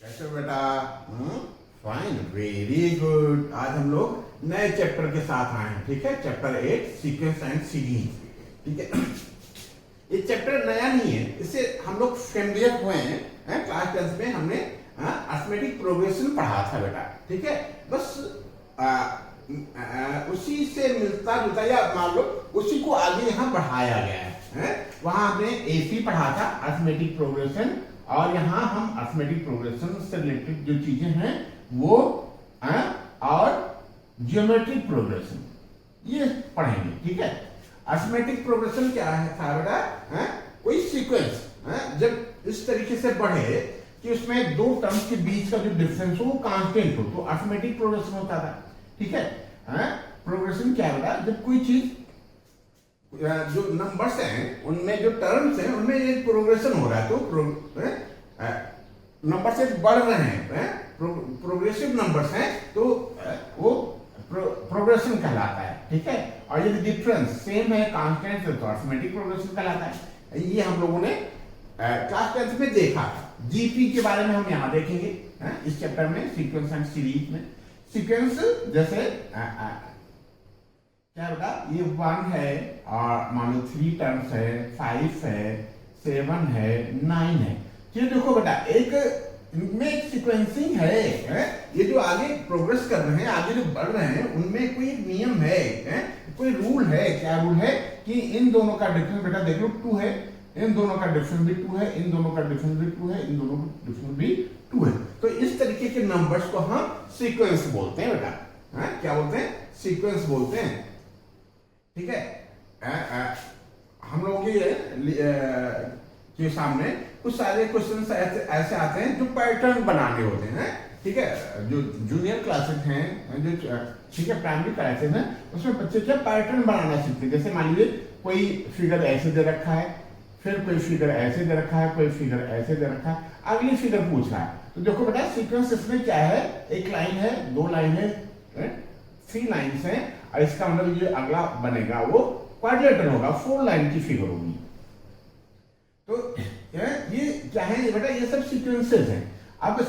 कैसे हो बेटा? Fine, very good. आज हम लोग नए चैप्टर के साथ आए हैं। ठीक है, चैप्टर 8 सीक्वेंस एंड सीरीज। ठीक है, ये चैप्टर नया नहीं है, इससे हम लोग फेमिलियर हुए हैं। क्लास 10 में हमने अर्थमेटिक प्रोग्रेशन पढ़ा था बेटा। ठीक है, बस उसी से मिलता जुलता या मान लो उसी को आगे यहाँ बढ़ाया गया है। वहां हमने एसी पढ़ा था, अर्थमेटिक प्रोग्रेशन, और यहाँ हम अर्थमेटिक प्रोग्रेशन से रिलेटेड जो चीजें हैं वो और जियोमेट्रिक प्रोग्रेशन ये पढ़ेंगे। ठीक है, अर्थमेटिक प्रोग्रेशन क्या है था बेटा? कोई सीक्वेंस जब इस तरीके से बढ़े कि उसमें दो टर्म्स के बीच का जो डिफरेंस हो वो कांस्टेंट हो, तो अर्थमेटिक प्रोग्रेशन होता था। ठीक है, प्रोग्रेशन क्या बेटा? जब कोई चीज जो नंबर्स हैं उनमें जो टर्म्स हैं उनमें ये प्रोग्रेशन हो रहा है, तो नंबर से बढ़ रहे हैं, प्रोग्रेसिव नंबर्स हैं, तो वो प्रोग्रेशन कहलाता है। ठीक है, और यदि डिफरेंस सेम है, कांस्टेंट है, तो अर्थमेटिक प्रोग्रेशन कहलाता है। ये हम लोगों ने क्लास 10 में देखा। जीपी के बारे में हम यहाँ देखेंगे इस चैप्टर में, सीक्वेंस एंड सीरीज में। सीक्वेंस जैसे क्या बेटा? ये 1 है और मान लो 3 टर्म्स है, 5 है, 7 है, 9 है। ये देखो बेटा, एक इनमें एक सीक्वेंसिंग है। ये जो आगे प्रोग्रेस कर रहे हैं, आगे जो बढ़ रहे हैं, उनमें कोई एक नियम है, कोई रूल है। क्या रूल है कि इन दोनों का डिफरेंस बेटा देख लो 2 है, इन दोनों का डिफरेंस भी 2 है, इन दोनों का डिफरेंस भी 2 है, इन दोनों का डिफरेंस भी 2 है। तो इस तरीके के नंबर्स को हम सीक्वेंस बोलते हैं बेटा। क्या बोलते हैं? सीक्वेंस बोलते हैं। ठीक है, हम लोगों के सामने कुछ सारे क्वेश्चन ऐसे आते हैं जो पैटर्न बनाने होते हैं। ठीक है, जो जूनियर क्लासेस हैं, जो ठीक है प्राइमरी क्लासेस हैं, उसमें बच्चे क्या पैटर्न बनाना सीखते हैं। जैसे मान लीजिए कोई फिगर ऐसे दे रखा है, फिर कोई फिगर ऐसे दे रखा है, कोई फिगर ऐसे दे रखा है, अगली फिगर पूछ रहा है। तो देखो बेटा, सीक्वेंस इसमें क्या है? एक लाइन है, 2 लाइन है, 3 लाइन्स हैं, और इसका मतलब ये अगला बनेगा वो क्वाड्रिलेटरल होगा, 4 लाइन की फिगर होगी। तो ये क्या है बेटा? ये सब सीक्वेंसेस हैं। अब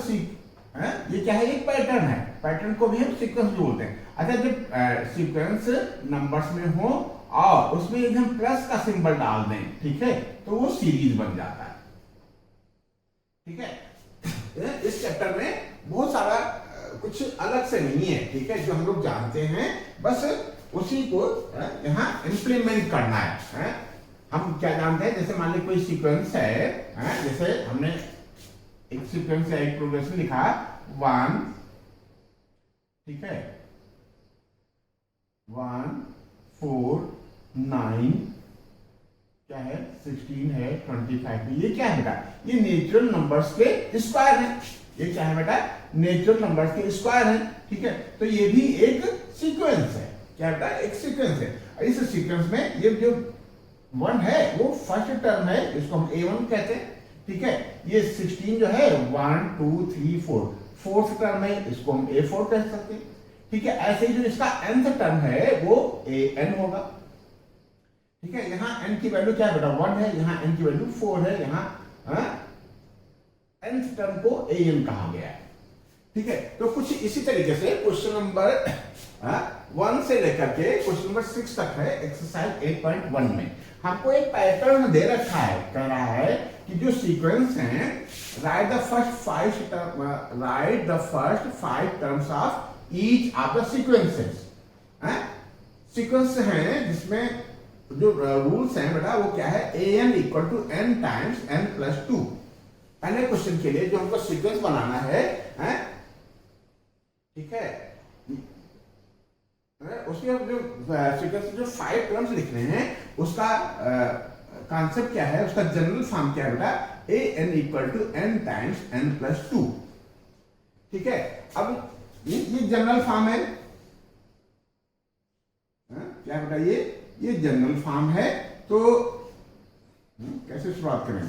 ये क्या है? एक पैटर्न है, पैटर्न को भी हम सीक्वेंस बोलते हैं। अच्छा, जब सीक्वेंस नंबर्स में हो और उसमें यदि हम प्लस का सिंबल डाल दें, ठीक है, तो वो सीरीज बन जाता है। ठीक है, इस चैप्टर में बहुत सारा कुछ अलग से नहीं है। ठीक है, जो हम लोग जानते हैं बस उसी को यहाँ इंप्लीमेंट करना है। हम क्या जानते हैं? जैसे मान लीजिए कोई सीक्वेंस है, जैसे हमने एक सीक्वेंस है, एक प्रोग्रेशन लिखा 1, ठीक है, 1 4 9 क्या है, 16 है, 25 है। ये क्या है बेटा? ये नेचुरल नंबर्स के स्क्वायर है। ये क्या है बेटा? नेचुरल नंबर्स के स्क्वायर है। ठीक है, तो ये भी एक सीक्वेंस है। क्या बेटा? एक सीक्वेंस है। और इस सीक्वेंस में ये जो 1 है वो फर्स्ट टर्म है, इसको हम A1 कहते हैं। ठीक है, ये 16 जो है 1 2 3 4 फोर्थ टर्म है, इसको हम A4 कह सकते हैं। ठीक है, ऐसे ही जो इसका nth टर्म है वो AN होगा। ठीक है, यहाँ n की वैल्यू क्या है बेटा? 1 है, यहाँ n की वैल्यू 4 है, यहाँ nth टर्म को AN कहा गया है। ठीक है, तो कुछ इसी तरीके से क्वेश्चन नंबर 1 से लेकर के क्वेश्चन नंबर 6 तक है एक्सरसाइज 8.1 में हमको एक पैटर्न दे रखा है। कह रहा है कि जो सीक्वेंस हैं, right the first 5 terms of each of the sequences. Sequence हैं जिसमें जो रूल्स हैं बेटा वो क्या है? an equal to n times n plus 2। पहले क्वेश्चन के लिए जो हमको सीक्वेंस बनाना है, ठीक है, उसके जो सीक्वेंस जो 5 टर्म्स लिखने हैं उसका कॉन्सेप्ट क्या है? उसका जनरल फॉर्म क्या है बेटा? an equal to n times n plus 2। ठीक है, अब ये जनरल फॉर्म है। क्या बेटा? ये जनरल फॉर्म है। तो कैसे शुरुआत करें?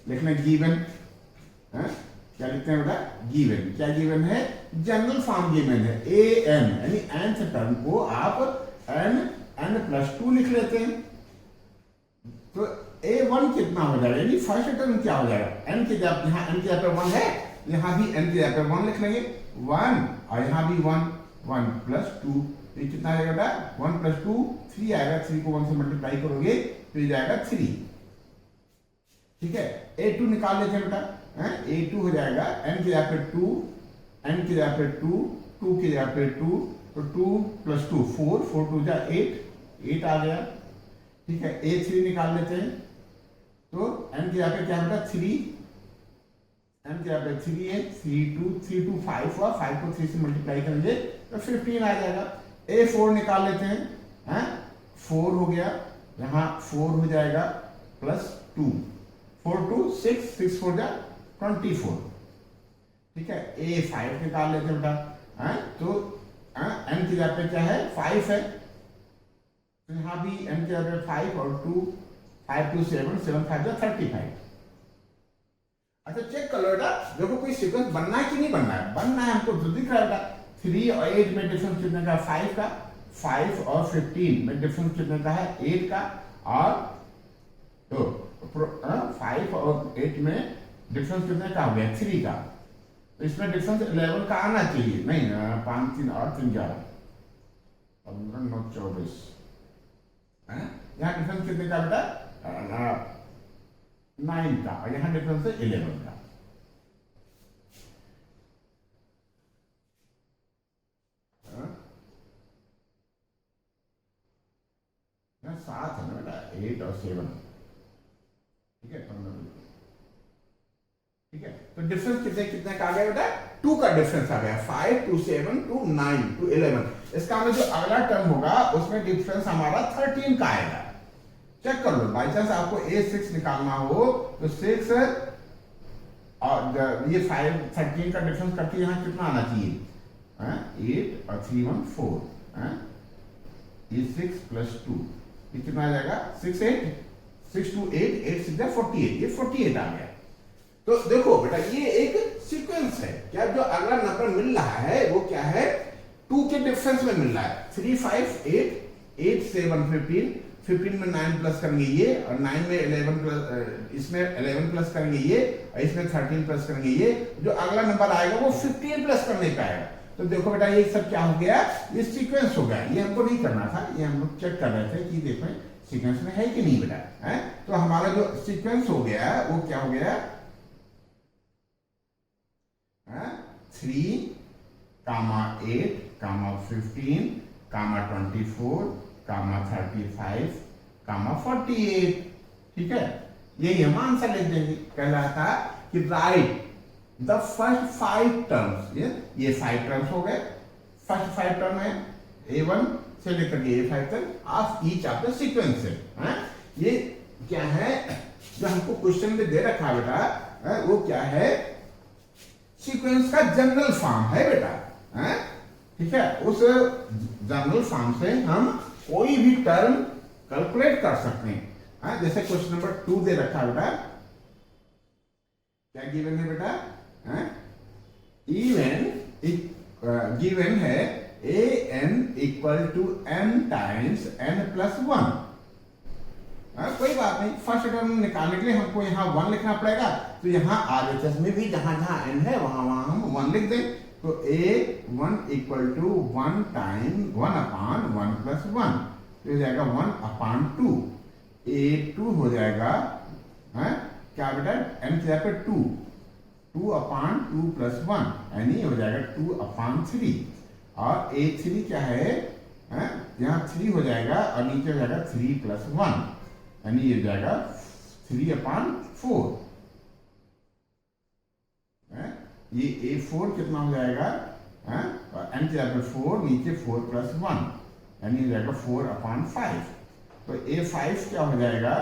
लिखना गिवन, क्या लिखते हैं बेटा? गिवन। क्या गिवन है? जनरल फॉर्म गिवन है। an यानी nth टर्म को आप n प्लस 2 लिख लेते हैं। तो A1 कितना हो जाएगा? यानी फर्स्ट टर्म क्या हो जाएगा? n की जगह, यहाँ n की जगह पे 1 है, यहाँ भी n की जगह पे 1 लिख लेंगे 1 और यहाँ भी 1 1 प्लस 2 ये कितना आएगा बेटा 1 प्लस 2 3 आएगा 3 को 1 से मल्टीप्लाई करोगे तो ये जाएगा 3 ठीक है a2 निकाल लेते हैं बेटा a2 हो जाएगा n की जगह पे 2 n की जगह पे 2 2 की जगह पे 2 तो 2 प्लस 2 4 4 2 जा 8 आ गया ठीक है a3 निकाल लेते हैं तो n की जगह पे क्या बेटा 3 n की जगह पे 3 है 3 2 5 हुआ 5 को 3 से मल्टीप्लाई करेंगे तो 15 आ जाएगा a4 निकाल लेते हैं 4 हो गया यहाँ 4 हो जाएगा प्लस 2 4 2 6 6 4 जा 24 ठीक है a5 निकाल लेते हैं बेटा तो n की जगह पे क्या है 5 है तो यहाँ भी n की जगह पे 5 और 2 5 2 7 7 5 जा 35 अच्छा चेक कर लो बेटा देखो कोई सीक्वेंस बनना है कि नहीं बनना है हमको जो दिख रहा है 3 और 8 में डिफरेंस कितने का 5 का 5 और 15 में डिफरेंस कितने का है 8 का और तो 5 और 8 में डिफरेंस कितने का हो गया 3 का तो इसमें डिफरेंस 11 का आना चाहिए नहीं 5 3 और 3 11 15 9 24 यहाँ डिफरेंस कितने का बेटा 9 का और यहाँ डिफरेंस है 11 का सात है ना बेटा 8 और 7 ठीक है 15 ठीक है तो डिफरेंस कितने कितने का आ गया बेटा 2 का डिफरेंस आ गया 5 टू 7 टू 9 टू 11 इसका मतलब जो अगला टर्म होगा उसमें डिफरेंस हमारा 13 का आएगा चेक कर लो बाई चांस आपको a6 निकालना हो तो 6 और ये 5 13 का डिफरेंस करके यहाँ कितना आना चाहिए 8 और 3 1 4 ये 6 प्लस 2 ये कितना आ जाएगा 6 8 6 2 8 8 6 48 ये 48 आ गया तो देखो बेटा ये एक सीक्वेंस है क्या जो अगला नंबर मिल रहा है वो क्या है 2 के डिफरेंस में मिल रहा है 3 5 8 8 7 15 15 में 9 प्लस करेंगे ये और 9 में 11 प्लस इसमें 11 प्लस करेंगे ये और इसमें 13 प्लस करेंगे ये जो अगला नंबर आएगा वो 15 प्लस करने का आएगा तो देखो बेटा ये सब क्या हो गया ये सीक्वेंस हो गया ये हमको नहीं करना था ये हम लोग चेक कर रहे थे कि देखो सीक्वेंस में है कि नहीं बेटा है तो हमारा जो सीक्वेंस हो गया वो क्या हो गया 3 कामा 8 कामा 15 कामा 24 कामा 35 कामा 48 ठीक है यही हम आंसर लिख देंगे कह रहा था कि राइट द फर्स्ट 5 टर्म्स ये 5 टर्म्स हो गए फर्स्ट 5 टर्म है a1 से लेकर के a5 तक of each of the sequence है ये क्या है जो हमको क्वेश्चन में दे रखा है बेटा वो क्या है सीक्वेंस का जनरल फॉर्म है बेटा ठीक है उस जनरल फॉर्म से हम कोई भी टर्म कैलकुलेट कर सकते हैं जैसे क्वेश्चन नंबर 2 दे रखा है बेटा क्या गिवन है बेटा गिवन है an equal to n times n plus 1 कोई बात नहीं फर्स्ट टर्म निकालने के लिए हमको यहाँ 1 लिखना पड़ेगा तो यहाँ RHS में भी जहां जहां n है वहां वहां हम 1 लिख दें तो a1 equal to 1 time 1 upon 1 plus 1 तो हो जाएगा 1 अपान 2 a2 हो जाएगा क्या बेटा n की जगह पे 2 अपान 2 प्लस 1 यानी हो जाएगा 2 अपान 3 और a3 क्या है यहाँ 3 हो जाएगा और नीचे हो जाएगा 3 प्लस 1 यानी ये जाएगा 3 अपान 4 ये a4 कितना हो जाएगा और n की जगह पे 4 नीचे 4 प्लस 1 यानी हो जाएगा 4 अपान 5 तो a5 क्या हो जाएगा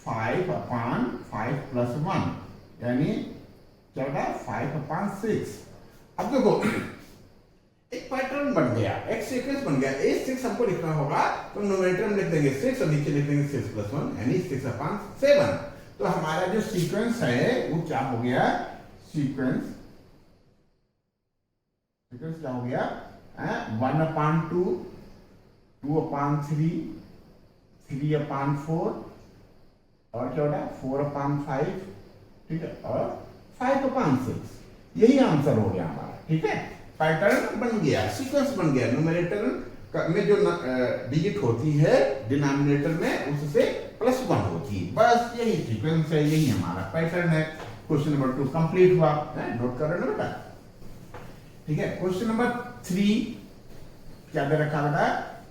5 अपान 5 प्लस 1 यानी क्या होगा 5 अपान 6 अब देखो एक पैटर्न बन गया एक सीक्वेंस बन गया a6 हमको लिखना होगा तो नोमेटर में लिख देंगे 6 और नीचे लिख देंगे 6 प्लस 1 यानी 6 अपान 7 तो हमारा जो सीक्वेंस है वो क्या हो गया सीक्वेंस क्या हो गया 1 अपान 2 2 अपान 3 3 अपान 4 और क्या होगा 4 अपान 5 ठीक है और 5 अपान 6 यही आंसर हो गया हमारा, ठीक है। पैटर्न बन गया, सीक्वेंस बन गया, न्यूमरेटर में जो डिजिट होती है डिनोमिनेटर में उससे +1 होती है, बस यही सीक्वेंस है, यही हमारा पैटर्न है। क्वेश्चन नंबर 2 कंप्लीट हुआ है, नोट कर रहे ना बेटा, ठीक है। क्वेश्चन नंबर 3 क्या दे रखा बेटा,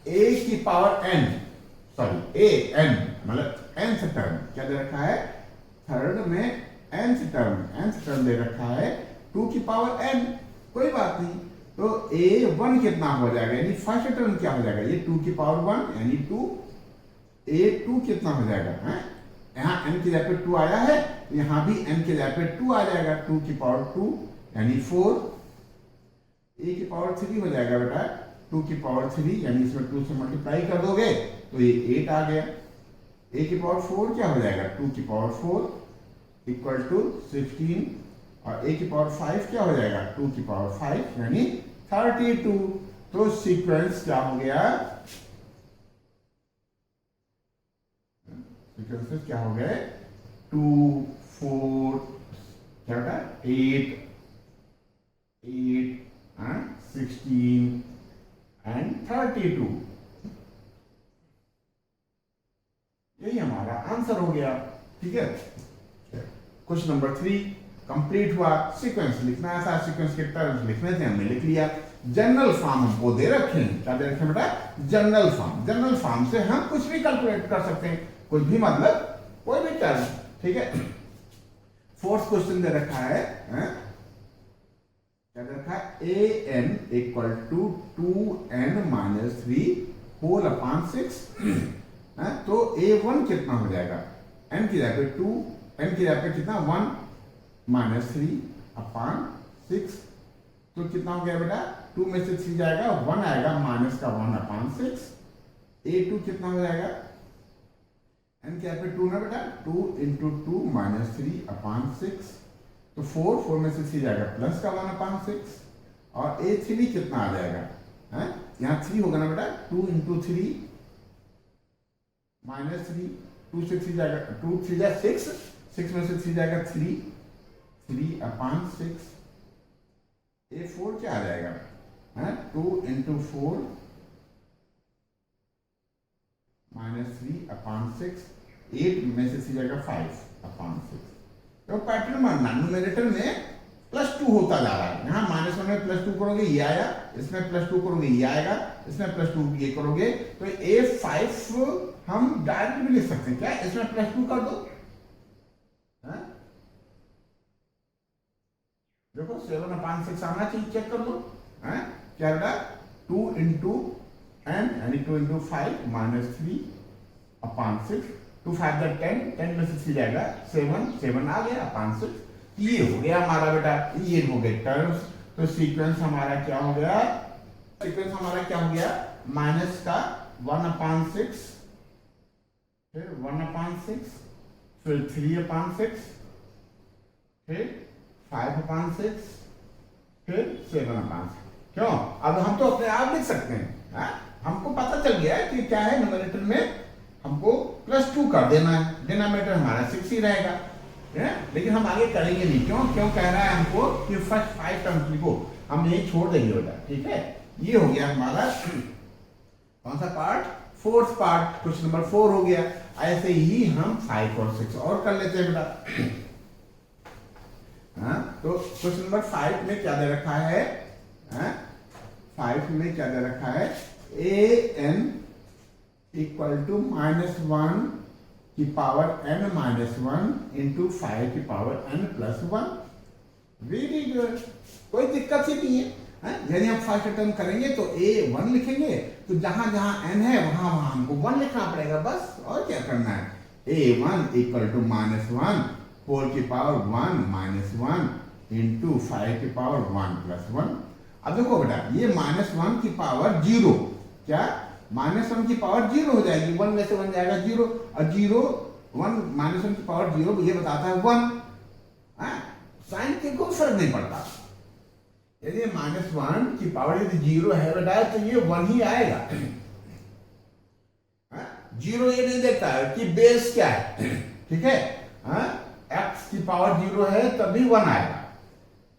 a की power n, sorry a n मतलब nth टर्म क्या दे रखा है, थर्ड में nth टर्म दे रखा है 2 की पावर n, कोई बात नहीं। तो a1 कितना हो जाएगा, यानी फर्स्ट टर्म क्या हो जाएगा, ये 2 की पावर 1 यानी 2, a2 कितना हो जाएगा है, यहाँ n की जगह पे 2 आया है, यहाँ भी n की जगह पे 2 आ जाएगा, 2 की पावर 2 यानी 4, a की पावर 3 हो जाएगा बेटा 2 की पावर 3, यानी इसमें 2 से मल्टीप्लाई कर दोगे तो ये 8 आ गया। a की पावर 4 क्या हो जाएगा, 2 की पावर 4 इक्वल टू 16, और a की पावर 5 क्या हो जाएगा, 2 की पावर 5 यानी 32। तो सीक्वेंस क्या हो गया, सीक्वेंसेस क्या हो गए, 2 4 क्या होता है 8 16 एंड 32, यही हमारा आंसर हो गया, ठीक है। क्वेश्चन नंबर 3 कंप्लीट हुआ। सीक्वेंस लिखना है, सारा सीक्वेंस के टर्म्स लिखने थे, हमने लिख लिया। जनरल फॉर्म हमको दे रखे हैं, क्या दे रखे हैं बेटा, जनरल फॉर्म। जनरल फॉर्म से हम कुछ भी कैलकुलेट कर सकते हैं, कुछ भी मतलब कोई भी टर्म, ठीक है। फोर्थ क्वेश्चन दे रखा है, क्या दे रखा है, an equal to 2n minus 3 whole upon 6, तो a1 कितना हो जाएगा, n की जगह पे 2, n की जगह पे कितना 1 माइनस 3 अपॉन 6, तो कितना हो गया बेटा, 2 में से 3 जाएगा 1 आएगा, माइनस का 1 अपॉन 6, a2 कितना हो जाएगा, n की जगह पे 2 ना बेटा, 2 इंटू 2 माइनस 3 अपॉन 6, तो 4 में से 3 जाएगा प्लस का 1 अपॉन 6, और a3 कितना आ जाएगा, यहाँ 3 होगा ना बेटा, 2 इंटू 3 माइनस 3, 2 से 3 जाएगा, 2 3 जाएगा 6, 6 में से 3 जाएगा 3 अपॉन 6, a4 क्या आ जाएगा, 2 इंटू 4 माइनस 3 अपॉन 6, 8 में से 3 जाएगा 5 अपॉन 6। तो पैटर्न मानना, न्यूमरेटर में +2 होता जा रहा है, यहाँ -1 में +2 करोगे ये आया, इसमें +2 करोगे ये आएगा, इसमें +2 ये करोगे, तो a5 हम डायरेक्ट भी लिख सकते हैं, क्या इसमें +2 कर दो, देखो 7 अपॉन 6 आना चाहिए, चेक कर दो, क्या बेटा 2 इंटू n यानी 2 इंटू 5 माइनस 3 अपॉन 6, 2 5 10, 10 में से 3 जाएगा 7 आ गया अपॉन 6, ये हो गया हमारा बेटा, ये हो गए टर्म्स। तो सीक्वेंस हमारा क्या हो गया, सीक्वेंस हमारा क्या हो गया, माइनस का 1 अपॉन 6, फिर 1 अपॉन 6, फिर 3 अपॉन 6, फिर 5 अपॉन 6, फिर 7 अपॉन 6। क्यों, अब हम तो अपने आप लिख सकते हैं, हमको पता चल गया कि क्या है, न्यूमरेटर में हमको +2 कर देना है, डिनोमिनेटर हमारा 6 ही रहेगा, लेकिन हम आगे करेंगे नहीं, क्यों कह रहा है हमको कि फर्स्ट 5 टर्म्स लिखो, हम यही छोड़ देंगे बेटा, ठीक है। ये हो गया हमारा कौन सा part, fourth part, question number 4 हो गया। ऐसे ही हम 5 और 6 और कर लेते हैं बेटा। तो क्वेश्चन नंबर 5 में क्या दे रखा है, 5 में क्या दे रखा है, an इक्वल टू -1 की पावर n माइनस 1 इंटू 5 की power n plus 1। Very good, कोई दिक्कत ही नहीं है, यदि हम फर्स्ट टर्म करेंगे तो a1 लिखेंगे, तो जहां जहां n है वहां वहां हमको 1 लिखना पड़ेगा बस, और क्या करना है, a1 इक्वल टू -1 होल की पावर 1 माइनस 1 इंटू 5 की पावर 1 प्लस 1। अब देखो बेटा, ये -1 की पावर 0, क्या -1 की पावर 0 हो जाएगी, 1 में से 1 जाएगा 0, और 0 1 -1 की पावर 0 ये बताता है 1, साइन के कोई फर्क नहीं पड़ता। यदि -1 की पावर यदि 0 है बेटा तो ये 1 ही आएगा, 0 ये नहीं देखता है कि बेस क्या है, ठीक है, x की पावर 0 है तभी 1 आएगा,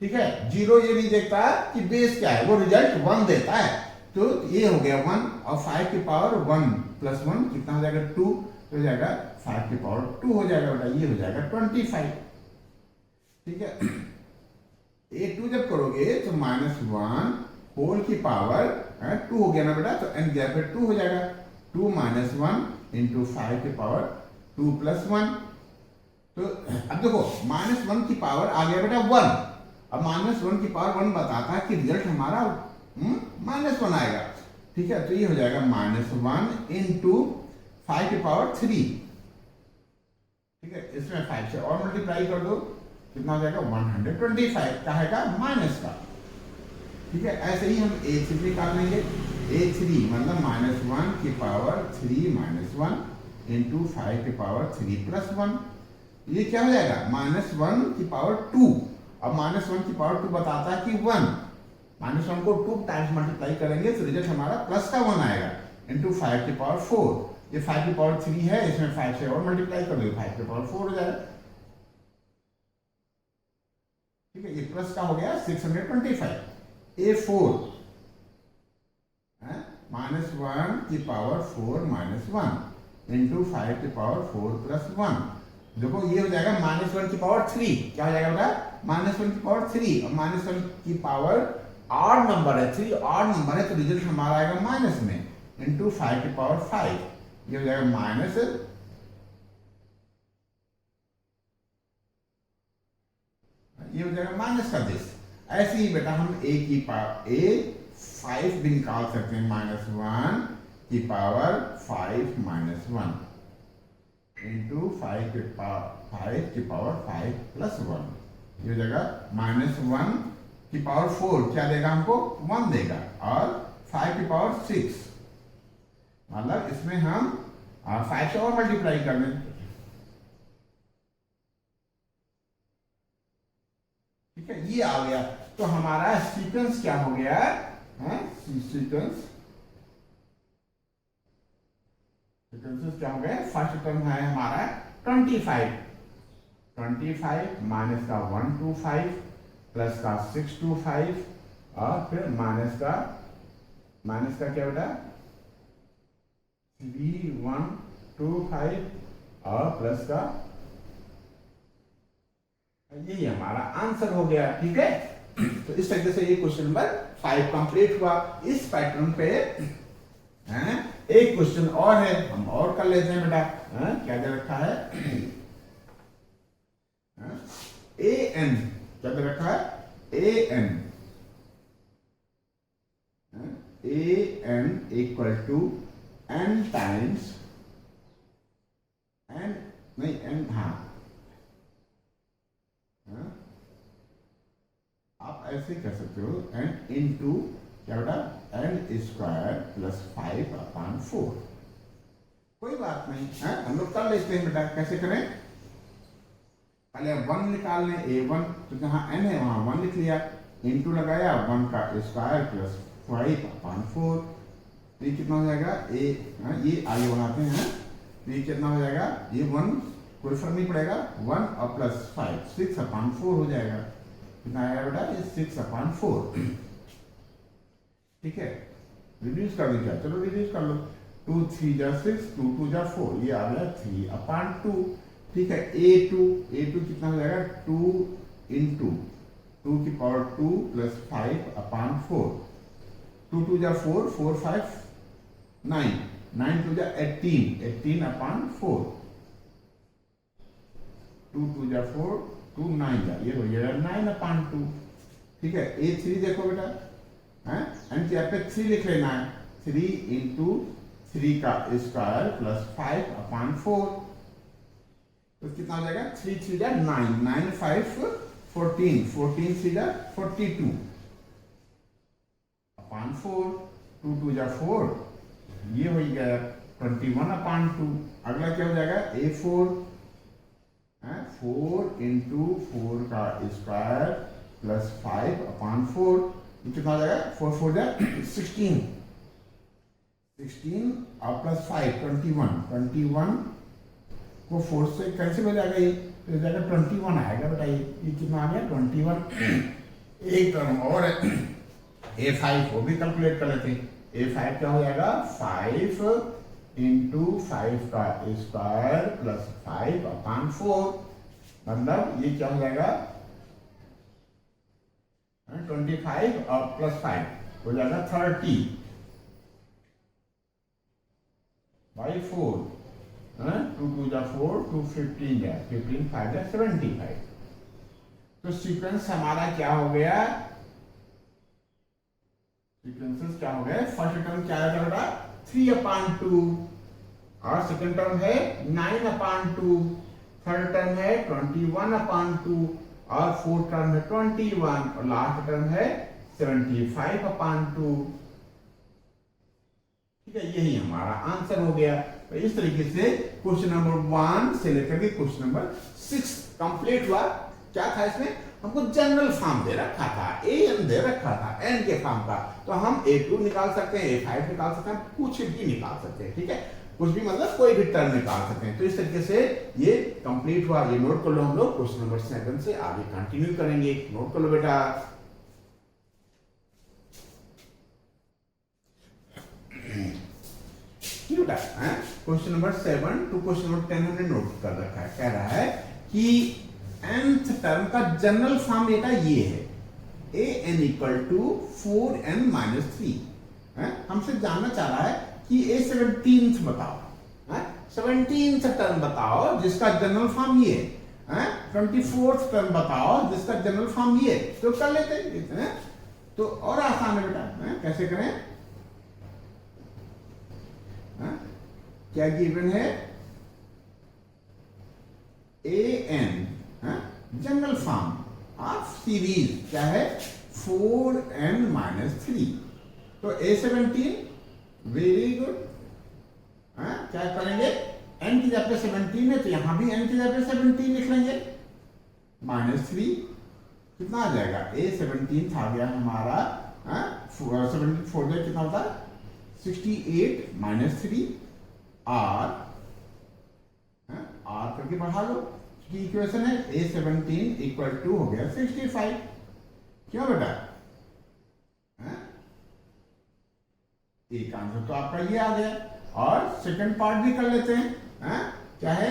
ठीक है, जीरो ये नहीं देखता कि बेस क्या है, वो रिजल्ट 1 देता है। तो ये हो गया 1 और 5 की पावर 1 प्लस 1 कितना हो जाएगा 2, हो जाएगा 5 की पावर 2 हो जाएगा बेटा, ये हो जाएगा 25। ठीक है, A2 जब करोगे तो -1 होल की पावर 2 हो गया ना बेटा, तो n गया पे 2 हो जाएगा, 2 - 1 इंटू 5 की पावर 2 + 1। तो अब देखो -1 की पावर आ गया बेटा 1, अब -1 की पावर 1 बताता है कि रिजल्ट हमारा -1 आएगा। ठीक है, तो ये हो जाएगा -1 इंटू 5 की पावर 3। ठीक है, इसमें 5 से और मल्टीप्लाई कर दो, कितना हो जाएगा 125 का है माइनस का। ठीक है, ऐसे ही हम A3 निकाल लेंगे, A3 मतलब -1 की पावर 3 - 1 इंटू 5 की पावर 3 + 1, ये क्या हो जाएगा -1 की पावर 2। अब -1 की पावर 2 बताता है कि 1, -1 को 2 टाइम्स मल्टीप्लाई करेंगे तो रिजल्ट हमारा प्लस का 1 आएगा, इंटू 5 की पावर 4। ये 5 की पावर 3 है, इसमें 5 से और मल्टीप्लाई कर दो, 5 की पावर 4 हो जाएगा। ठीक है, ये प्लस का हो गया 625। A4 -1 की पावर 4 - 1 इंटू 5 की पावर 4 + 1। देखो ये हो जाएगा -1 की पावर 3, क्या हो जाएगा बेटा -1 की पावर 3, और -1 की पावर ऑड नंबर है, 3 ऑड नंबर है, तो रिजल्ट हमारा आएगा माइनस में, इंटू 5 की पावर 5, ये हो जाएगा माइनस, ये हो जाएगा माइनस का दिस। ऐसे ही बेटा हम A5 भी निकाल सकते हैं, -1 की पावर 5 - 1 इंटू 5 की पावर 5 + 1, ये हो जाएगा -1 की पावर 4 क्या देगा हमको 1 देगा, और 5 की पावर 6, मतलब इसमें हम 5 से और मल्टीप्लाई कर दें। ठीक है, ये आ गया, तो हमारा सीक्वेंस क्या हो गया सीक्वेंस क्या हो गया, फर्स्ट टर्म है हमारा 25 माइनस का 125 प्लस का 625, और फिर माइनस का क्या बेटा 3125, और प्लस का, यही हमारा आंसर हो गया। ठीक है, तो इस तरीके से ये क्वेश्चन नंबर 5 कंप्लीट हुआ। इस पैटर्न पे एक क्वेश्चन और है, हम और कर लेते हैं बेटा। क्या दे रखा है an, क्या दे रखा है an equal to n times n, नहीं n, हाँ आप ऐसे कह सकते हो n इंटू क्या बेटा n² + 5/4। कोई बात नहीं है, हम लोग कर लेते हैं बेटा। कैसे करें, पहले 1 निकाल लें, A1, तो जहां n है वहां 1 लिख लिया, इंटू लगाया 1 का स्क्वायर + 5/4, ये कितना हो जाएगा ये आगे बढ़ाते हैं, तो ये कितना हो जाएगा, ये 1 कोई फर्क नहीं पड़ेगा, 1 और प्लस 5 6/4 हो जाएगा। कितना आएगा बेटा ये 6/4। ठीक है, रिड्यूस कर दीजिए, चलो रिड्यूस कर लो, 2 × 3 = 6, 2 × 2 = 4, ये आ गया 3/2। ठीक है, A2 कितना हो जाएगा 2 × 2 की पावर 2 + 5/4, 2 × 2 = 4, 4 × 5 = 9, 9 × 2 = 18, 18/4, 2 × 2 = 4, 2 × 9 = ये हो जाएगा 9/2। ठीक है, A3 देखो बेटा, एंड यहाँ पे 3 लिख लेना है, 3 × 3 का स्क्वायर + 5/4, तो कितना हो जाएगा 3 × 3 = 9, 9 × 5 = 14, 14 × 3 = 42/4, 2 × 2 = 4, ये हो गया 21/2। अगला क्या हो जाएगा A4, 4 × 4 का स्क्वायर + 5/4, ये कितना हो जाएगा 4 × 4 = 16, 16 और प्लस 5 21 को 4 से कैंसिल हो जाएगा, ये हो जाएगा 21 आएगा बेटा, ये कितना आ गया 21। एक टर्म और है A5, वो भी कैलकुलेट कर लेते हैं। A5 क्या हो जाएगा, 5 इंटू 5 का स्क्वायर प्लस 5/4, मतलब ये क्या हो जाएगा 25 और प्लस 5 हो जाएगा 30 बाई 4, 2 2 जा 4, 2 15 जा 15, 5 जा 75। तो सीक्वेंस हमारा क्या हो गया, सीक्वेंसेस क्या हो गए, फर्स्ट टर्म क्या है बेटा 3/2 और सेकंड टर्म है 9/2, थर्ड टर्म है 21/2 और फोर्थ टर्म है 21 और लास्ट टर्म है 75/2। ठीक है, यही हमारा आंसर हो गया। तो इस तरीके से क्वेश्चन नंबर 1 से लेकर के क्वेश्चन नंबर 6 कंप्लीट हुआ। क्या था इसमें, हमको जनरल फॉर्म दे रखा था, an दे रखा था n के फॉर्म का, तो हम A2 निकाल सकते हैं, A5 निकाल सकते हैं, कुछ भी निकाल सकते हैं। ठीक है, कुछ भी मतलब कोई भी टर्म निकाल सकते हैं। तो इस तरीके से ये कंप्लीट हुआ। ये नोट कर लो, हम लोग क्वेश्चन नंबर 7 से आगे कंटिन्यू करेंगे। नोट कर लो बेटा। Question number 7 to question number 10 हमने नोट कर रखा है। कह रहा है कि nth टर्म का जनरल फॉर्म बेटा ये है, an इक्वल टू 4n-3। हमसे जानना चाह रहा है कि A17th बताओ, 17th टर्म बताओ जिसका जनरल फॉर्म ये है, 24th टर्म बताओ जिसका जनरल फॉर्म ये है। तो कर लेते हैं, तो और आसान है बेटा। कैसे करें, क्या गिवन है, an general form of series क्या है 4n-3। तो A17 वेरी गुड। क्या करेंगे, n की जगह पे 17 है तो यहां भी n की जगह पे 17 लिख लेंगे, -3 कितना आ जाएगा, A17 आ गया हमारा 17 4 कितना होता है 68 -3 r करके बढ़ा लो की इक्वेशन है A17 इक्वल टू हो गया 65। क्यों बेटा, एक आंसर तो आपका ये आ गया। और सेकंड पार्ट भी कर लेते हैं। क्या है,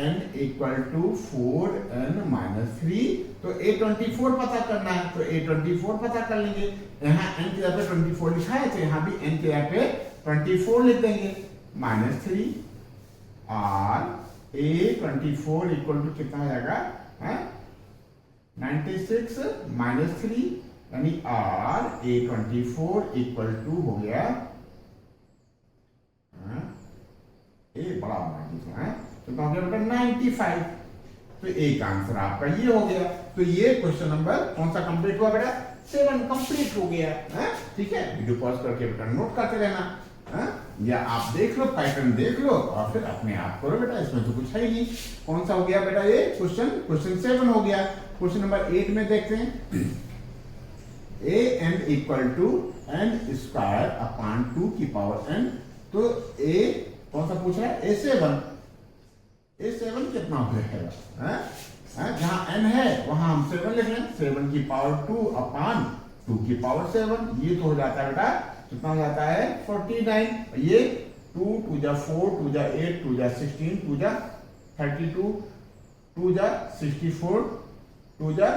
an इक्वल टू 4n-3, तो A24 पता करना है, तो A24 पता कर लेंगे। यहाँ n की जगह पे 24 लिखा है तो यहाँ भी n की जगह पे 24 लिख देंगे, -3 और A24 इक्वल टू कितना हो जाएगा 96 -3, यानी R A24 इक्वल टू हो गया ए बड़ा है तो क्या हो गया बेटा 95। तो एक आंसर आपका ये हो गया। तो ये क्वेश्चन नंबर कौन सा कंप्लीट हुआ बेटा, 7 कंप्लीट हो गया। ठीक है, वीडियो पॉज करके बेटा नोट करते रहना, या आप देख लो, पैटर्न देख लो और फिर अपने आप करो बेटा, इसमें तो कुछ है ही। कौन सा हो गया बेटा ये क्वेश्चन 7 हो गया। क्वेश्चन नंबर 8 में देखते हैं, an इक्वल टू n² 2 की पावर n। तो a कौन सा पूछ रहा है, A7 कितना हो जाएगा, जहां n है वहां हम 7 लिख लें, 7 की पावर 2/2 की पावर 7, ये तो हो जाता है बेटा कितना हो जाता है 49। ये 2 2 जा 4 2 जा 8 2 जा 16 2 जा 32 2 जा 64 2 जा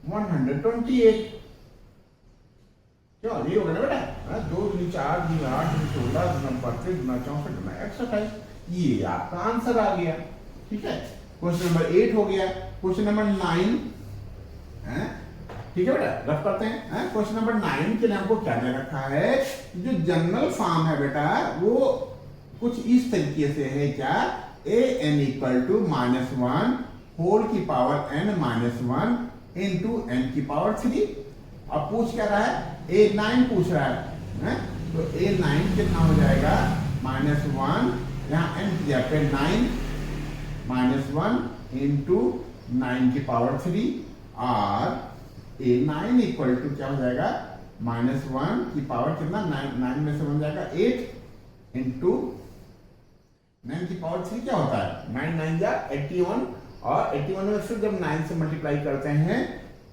128। क्यों, ये होगा ना बेटा, 2 2 4 2 8 2 16 2 32 2 64 2 128, ये आपका आंसर आ गया। ठीक है, क्वेश्चन नंबर 8 हो गया। क्वेश्चन नंबर 9, ठीक है बेटा, रफ करते हैं। क्वेश्चन नंबर 9 के लिए हमको क्या दे रखा है, जो जनरल फॉर्म है बेटा वो कुछ इस तरीके से है, क्या, an इक्वल टू -1 होल की पावर n-1 इंटू n की पावर 3। अब पूछ क्या रहा है, A9 पूछ रहा है, तो A9 कितना हो जाएगा -1, यहाँ n की जगह पे 9 -1 इंटू 9 की पावर 3 और A9 इक्वल टू क्या हो जाएगा -1 की पावर कितना 9 में से बन जाएगा 8 इंटू 9 की पावर 3 क्या होता है 9 9 जा 81 और 81 में फिर जब 9 से मल्टीप्लाई करते हैं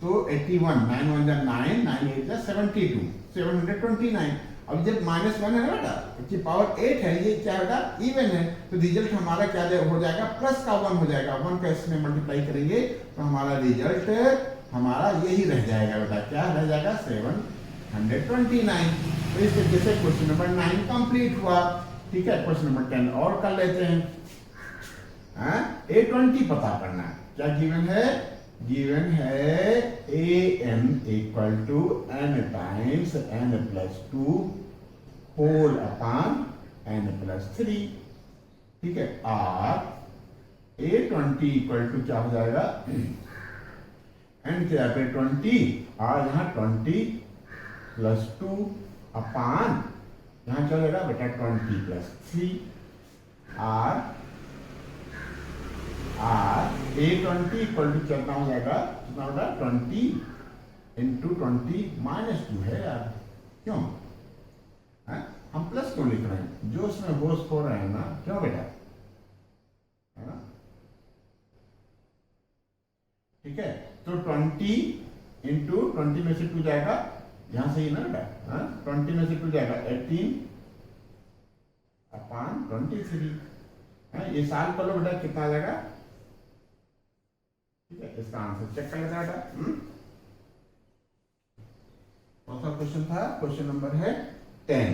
तो 81, 9 1 जा 9, 9 8 जा 72, 729। अब जब -1 है ना बेटा, की पावर 8 है, ये क्या बेटा इवन है, तो रिजल्ट हमारा क्या हो जाएगा, प्लस का 1 हो जाएगा। 1 का इसमें मल्टीप्लाई करेंगे तो हमारा रिजल्ट हमारा यही रह जाएगा बेटा, क्या रह जाएगा 729। तो इस तरीके से क्वेश्चन नंबर 9 कंप्लीट हुआ। ठीक है, क्वेश्चन नंबर 10 और कर लेते हैं। A20 पता करना है, क्या गिवन है, गिवन है an equal to n times n plus 2 whole upon n plus 3। ठीक है, और A20 इक्वल टू क्या हो जाएगा, n के यहाँ पे 20 और यहाँ 20 प्लस 2 अपॉन यहाँ क्या हो जाएगा बेटा 20 प्लस 3 और A20 इक्वल टू कितना हो जाएगा, कितना होगा 20 इंटू 20 माइनस 2 है यार, क्यों है? हम प्लस क्यों लिख रहे हैं, जो उसमें होश हो रहे हैं ना, क्यों बेटा, है? ठीक है, तो 20 इंटू 20 में से 2 जाएगा, यहां से ही ना बेटा, 20 में से 2 जाएगा 18 अपॉन 23। ये साल कर लो बेटा, कितना आ जाएगा। ठीक है, इसका आंसर चेक कर लेते हैं। कौन सा क्वेश्चन था, क्वेश्चन नंबर है 10,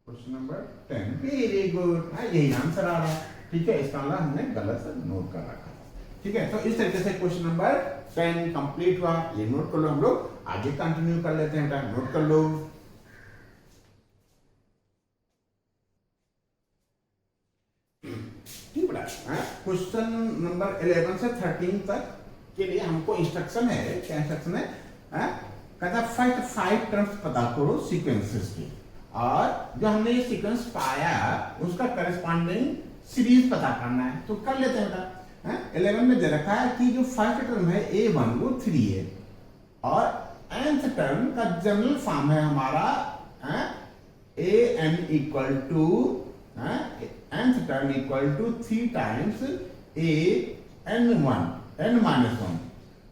क्वेश्चन नंबर 10। वेरी गुड, यही आंसर आ रहा है। ठीक है, इसका मतलब हमने गलत से नोट कर रखा था। ठीक है, तो इस तरीके से क्वेश्चन नंबर 10 कंप्लीट हुआ। ये नोट कर लो, हम लोग आगे कंटिन्यू कर लेते हैं, नोट कर लो। क्वेश्चन नंबर 11 से 13 तक के लिए हमको इंस्ट्रक्शन है, क्या इंस्ट्रक्शन है, कहता फर्स्ट 5 टर्म्स पता करो सीक्वेंसेस के, और जो हमने ये सीक्वेंस पाया उसका करस्पॉन्डिंग सीरीज पता करना है। तो कर लेते हैं बेटा। 11 में दे रखा है कि जो फर्स्ट टर्म है A1 वो 3 है, और nth टर्म का जनरल फॉर्म है हमारा an equal to nth term equal to 3 times a n1 n minus 1,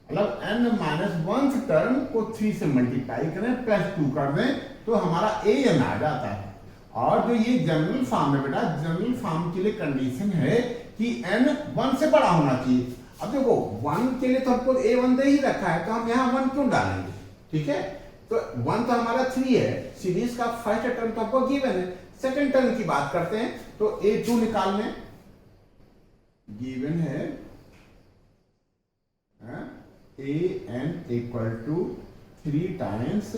मतलब n-1 टर्म को 3 से मल्टीप्लाई करें प्लस 2 कर दें तो हमारा an आ जाता है। और जो ये जनरल फॉर्म है बेटा, जनरल फॉर्म के लिए कंडीशन है कि n 1 से बड़ा होना चाहिए। अब देखो 1 के लिए तो हमको a1 दे ही रखा है, तो हम यहाँ 1 क्यों डालेंगे। ठीक है, तो 1 तो हमारा 3 है, सीरीज का फर्स्ट टर्म तो आपको गिवन है। सेकंड टर्म की बात करते हैं तो a2 निकाल लें, गिवन है an equal to 3 times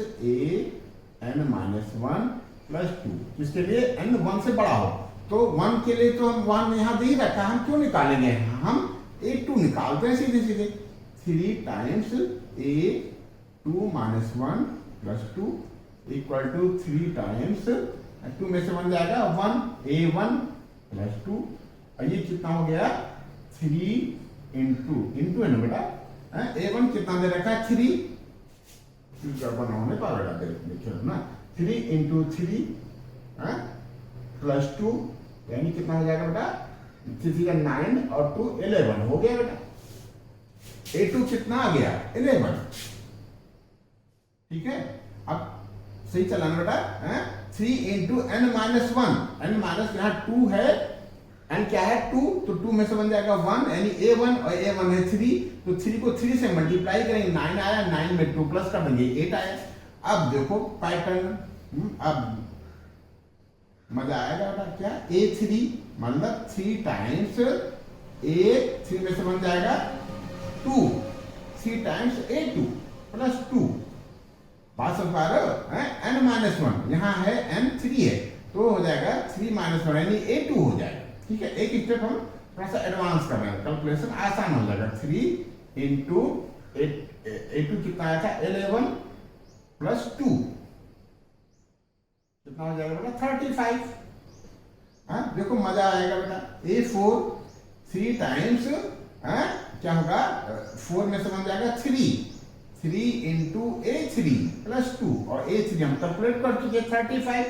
an-1 plus 2, जिसके लिए n 1 से बड़ा हो। तो 1 के लिए तो हम 1 यहां दे ही रखा है, हम क्यों निकालेंगे, हम a2 निकालते हैं सीधे सीधे। 3 times a2 minus 1 plus 2 equal to 3 times 2 में से 1 जाएगा 1 a1 प्लस 2, और ये कितना हो गया 3 इंटू है ना बेटा, a1 कितना दे रखा है 3 बनाने का बेटा देखिए ना, 3 इंटू 3 प्लस 2 यानी कितना हो जाएगा बेटा, 3 का 9 और 2 11 हो गया बेटा। a2 कितना आ गया 11। ठीक है, अब सही चलाना बेटा। 3 into n minus 1, n minus यहाँ 2 है, n क्या है 2, तो 2 में से बन जाएगा 1 यानी a1, और a1 है 3, तो 3 को 3 से मल्टीप्लाई करेंगे 9 आया, 9 में 2 प्लस कर देंगे 8 आया। अब देखो पैटर्न, अब मजा आएगा बेटा, क्या a3 मतलब 3 टाइम्स a3 में से बन जाएगा 2, 3 टाइम्स a2 प्लस 2, बात समझ पा रहे हो, n माइनस 1 यहाँ है n 3 है, तो हो जाएगा 3 माइनस 1 यानी a2 हो जाएगा। ठीक है, एक स्टेप हम थोड़ा सा एडवांस कर रहे हैं, कैलकुलेशन आसान हो जाएगा। 3 इंटू a2 कितना आया था 11 प्लस 2 कितना हो जाएगा बेटा 35। देखो मजा आएगा बेटा। a4 3 टाइम्स क्या होगा 4 में से बन जाएगा 3 इंटू a3 प्लस 2, और a3 हम कैलकुलेट कर चुके 35,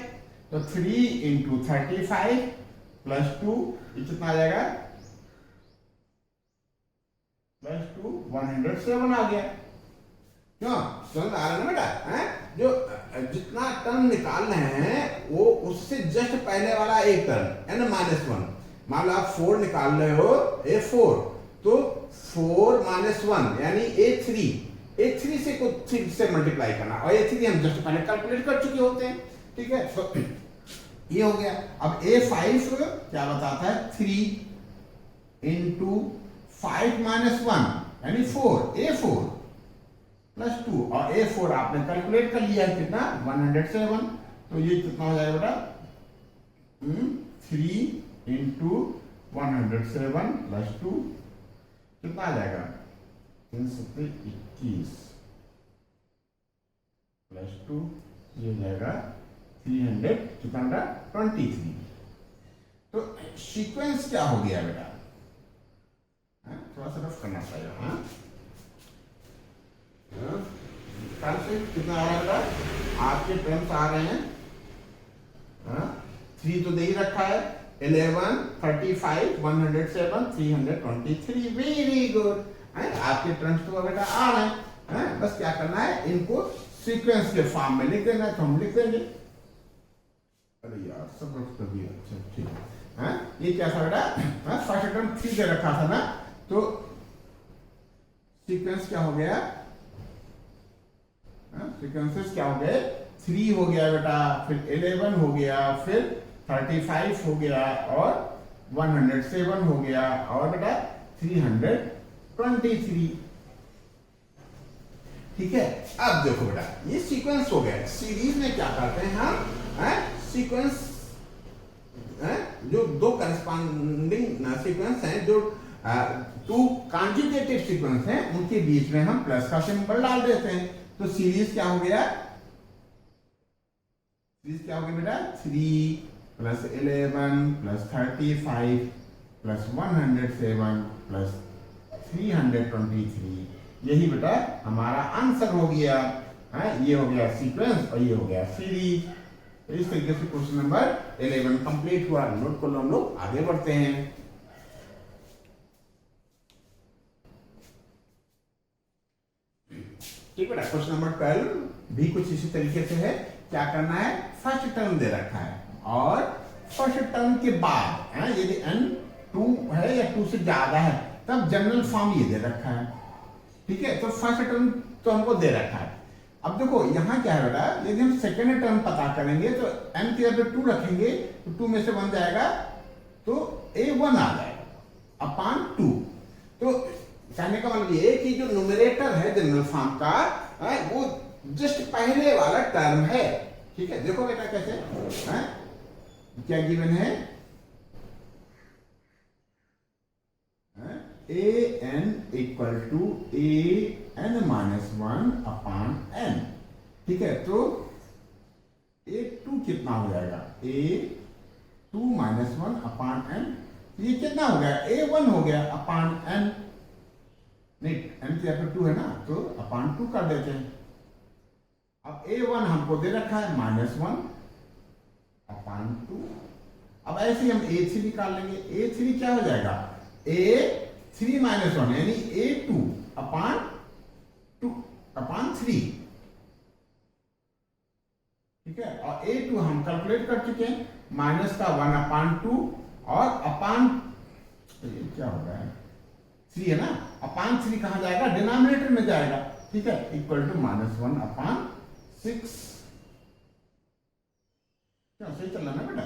तो 3 इंटू 35 प्लस 2 ये कितना आ जाएगा प्लस 2 107 आ गया। क्यों समझ आ रहा है ना बेटा? है जो जितना टर्म निकाल रहे हैं वो उससे जस्ट पहले वाला एक टर्म है ना -1। मान लो आप 4 निकाल रहे हो A4, तो 4 - 1 यानी A3 से कुछ 3 से मल्टीप्लाई करना, और A3 हम जस्ट पहले कैलकुलेट कर चुके होते हैं। ठीक है, तो ये हो गया। अब A5 क्या बताता है? 3 इंटू 5 - 1 यानी 4, A4 प्लस 2, और A4 आपने कैलकुलेट कर लिया है कितना? 107। तो ये कितना हो जाएगा बेटा? 3 इंटू 107 प्लस 2 कितना आ जाएगा? 321 प्लस 2 ये हो जाएगा 300 कितना? 23। तो सीक्वेंस क्या हो गया बेटा? थोड़ा सा रफ करना पड़ेगा। कितना आ रहा है बेटा? आपके टर्म्स आ रहे हैं 3 तो दे ही रखा है, 11 35 107 323। Very good. आपके टर्म्स तो बेटा आ रहे हैं। बस क्या करना है, इनको सीक्वेंस के फॉर्म में लिख देना है, तो हम लिख देंगे। अरे यार सब रख कर दिया। अच्छा ठीक है। ये क्या था बेटा? फर्स्ट टर्म 3 दे रखा था ना, तो सीक्वेंस क्या हो गया? सीक्वेंसेस क्या हो गए? 3 हो गया बेटा, फिर 11 हो गया, फिर 35 हो गया, और 107 हो गया, और बेटा 323। ठीक है, अब देखो बेटा ये सीक्वेंस हो गया। सीरीज में क्या करते हैं हम? सीक्वेंस जो दो करस्पॉन्डिंग सीक्वेंस हैं, जो 2 कॉन्जुगेटिव सीक्वेंस हैं, उनके बीच में हम प्लस का सिंबल डाल देते हैं। तो सीरीज क्या हो गया? सीरीज क्या हो गया बेटा? 3 प्लस 11 प्लस 35 प्लस 107 प्लस 323। यही बेटा हमारा आंसर हो गया। ये हो गया सीक्वेंस और ये हो गया सीरीज। तो इस तरीके से क्वेश्चन नंबर 11 कंप्लीट हुआ। नोट को हम लोग आगे बढ़ते हैं। ठीक बेटा, क्वेश्चन नंबर 12 भी कुछ इसी तरीके से है। क्या करना है? फर्स्ट टर्म दे रखा है, और फर्स्ट टर्म के बाद यदि n 2 है या 2 से ज्यादा है तब जनरल फॉर्म ये दे रखा है। ठीक है, तो फर्स्ट टर्म तो हमको दे रखा है। अब देखो यहाँ क्या है बेटा, यदि हम सेकेंड टर्म पता करेंगे तो n की जगह 2 रखेंगे तो 2 में से 1 जाएगा, तो A1 आ जाएगा अपान 2। तो कहने का मतलब ये कि जो न्यूमरेटर है जनरल फॉर्म का वो जस्ट पहले वाला टर्म है। ठीक है, देखो बेटा कैसे क्या गिवन है? an equal to an-1 upon n। ठीक है, तो A2 कितना हो जाएगा? A2 - 1 अपान n। ये कितना हो गया? A1 हो गया अपान n। नहीं, n की जगह 2 है ना, तो अपान 2 कर देते हैं। अब A1 हमको दे रखा है -1 अपान 2। अब ऐसे ही हम A3 निकाल लेंगे। A3 क्या हो जाएगा? A3 - 1 यानी A2 अपान 2 अपान 3। ठीक है, और A2 हम कैलकुलेट कर चुके हैं, माइनस का 1 अपान 2 और अपान क्या हो रहा है? 3 है ना, अपान 3 कहां जाएगा? डिनोमिनेटर में जाएगा। ठीक है, इक्वल टू -1 अपान 6। क्या सही चल रहा ना बेटा?